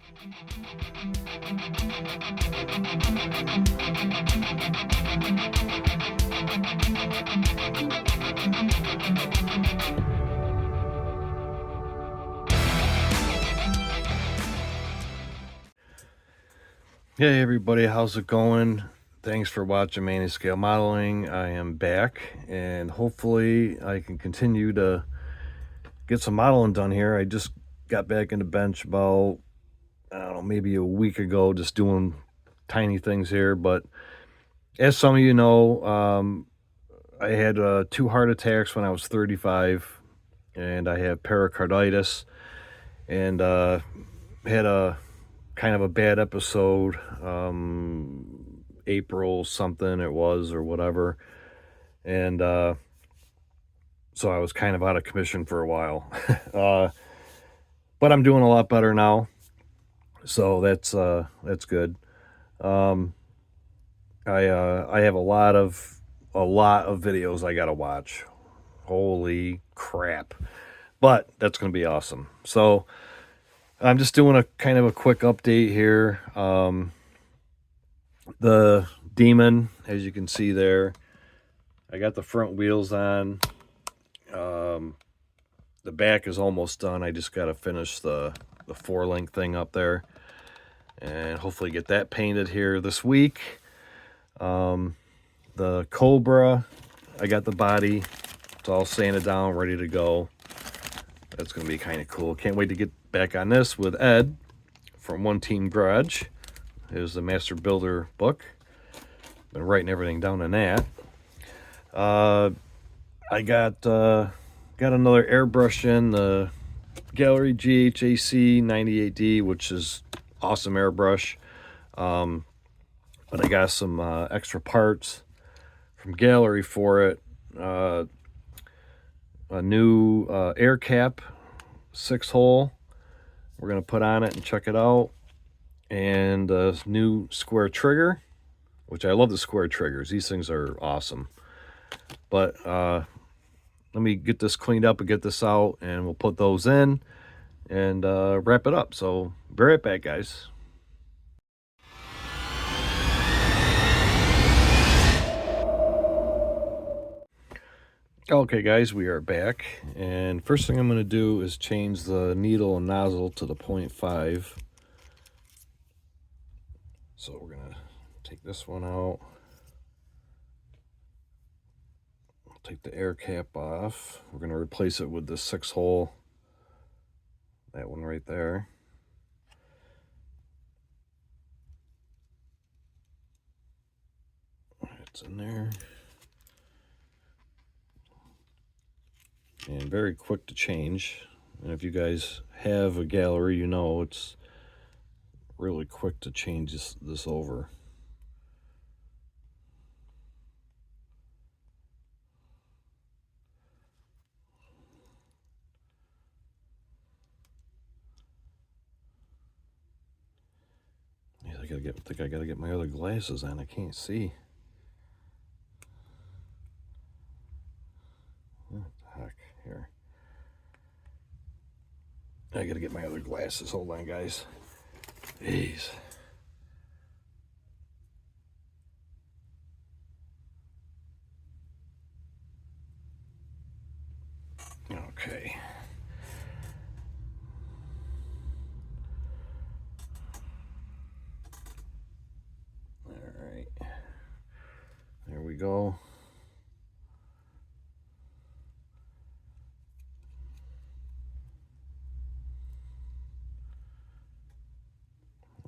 Hey everybody, how's it going? Thanks for watching Manny Scale Modeling. I am back and hopefully I can continue to get some modeling done here. I just got back into bench about, I don't know, maybe a week ago, just doing tiny things here. But as some of you know, I had 2 heart attacks when I was 35 and I have pericarditis and had a kind of a bad episode, April something it was or whatever, and so I was kind of out of commission for a while. But I'm doing a lot better now, so that's good. I have a lot of videos I gotta watch. Holy crap. But that's gonna be awesome. So I'm just doing a kind of a quick update here. The Demon, as you can see there, I got the front wheels on. The back is almost done. I just got to finish the 4-link thing up there and hopefully get that painted here this week. The Cobra, I got the body. It's all sanded down, ready to go. That's going to be kind of cool. Can't wait to get back on this with Ed from One Team Garage. Here's the Master Builder book. Been writing everything down in that. I got another airbrush in, the Gaahleri GHAC 98D, which is awesome airbrush. But I got some extra parts from Gaahleri for it. A new air cap, 6-hole. We're going to put on it and check it out. And a new square trigger, which I love the square triggers. These things are awesome. But let me get this cleaned up and get this out, and we'll put those in and wrap it up. So be right back, guys. Okay, guys, we are back. And first thing I'm going to do is change the needle and nozzle to the 0.5. So we're going to take this one out. Take the air cap off. We're going to replace it with the 6-hole. That one right there. It's in there. And very quick to change. And if you guys have a Gaahleri, you know it's really quick to change this over. Yeah, I think I gotta get my other glasses on. I can't see. What the heck? Here. I gotta get my other glasses. Hold on, guys. Jeez. Okay. All right. There we go.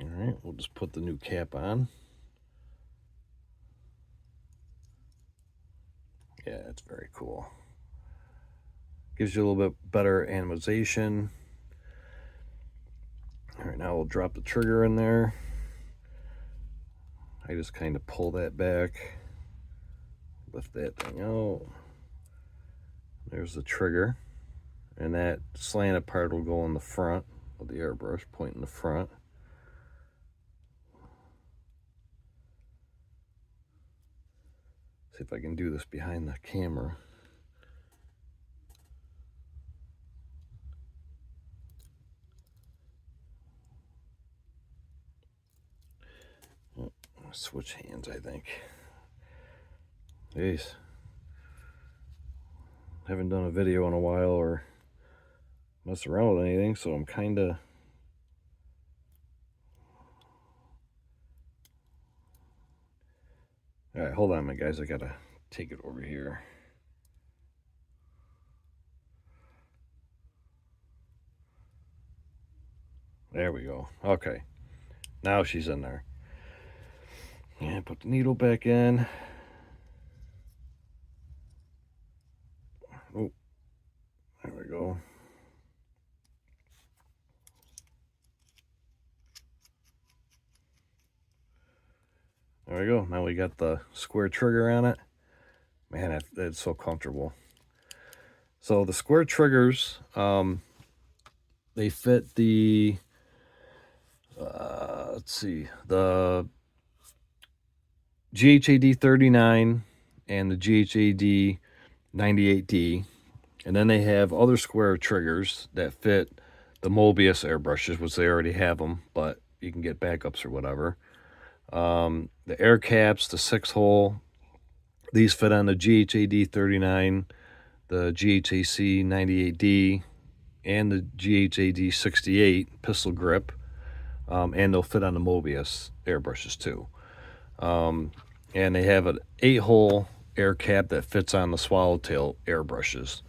All right, we'll just put the new cap on. Yeah, it's very cool. Gives you a little bit better animation. All right, now we'll drop the trigger in there. I just kind of pull that back, lift that thing out. There's the trigger, and that slanted part will go in the front of the airbrush, point in the front. See if I can do this behind the camera. Switch hands, I think. Jeez. Haven't done a video in a while or messed around with anything, so I'm kind of... Alright, hold on, my guys. I gotta take it over here. There we go. Okay. Now she's in there. Yeah, put the needle back in. Oh, there we go. There we go. Now we got the square trigger on it. Man, it's so comfortable. So the square triggers, they fit the, let's see, the GHAD 39 and the GHAD 98D. And then they have other square triggers that fit the Mobius airbrushes, which they already have them, but you can get backups or whatever. The air caps, the 6-hole, these fit on the GHAD 39, the GHAC 98D, and the GHAD 68 pistol grip, and they'll fit on the Mobius airbrushes too. And they have an 8-hole air cap that fits on the Swallowtail airbrushes.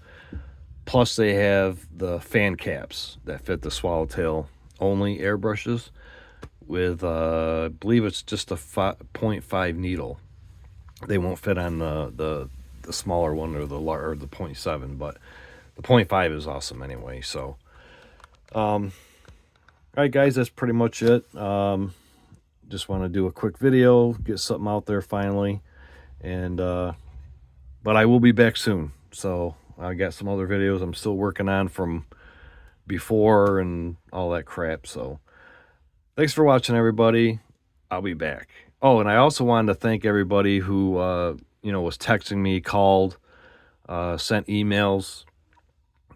Plus they have the fan caps that fit the Swallowtail only airbrushes with, I believe it's just a 0.5 needle. They won't fit on the smaller one or the 0.7, but the 0.5 is awesome anyway. So, all right, guys, that's pretty much it. Just want to do a quick video, get something out there finally, and but I will be back soon. So I got some other videos I'm still working on from before and all that crap. So thanks for watching, everybody. I'll be back. Oh, and I also wanted to thank everybody who was texting me, called, sent emails.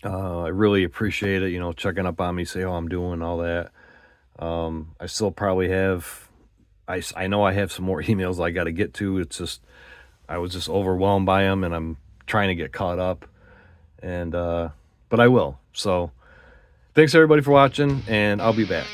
I really appreciate it, checking up on me, say how I'm doing, all that. I still probably have, I know I have some more emails I got to get to. It's just, I was just overwhelmed by them, and I'm trying to get caught up. And, but I will. So thanks everybody for watching, and I'll be back.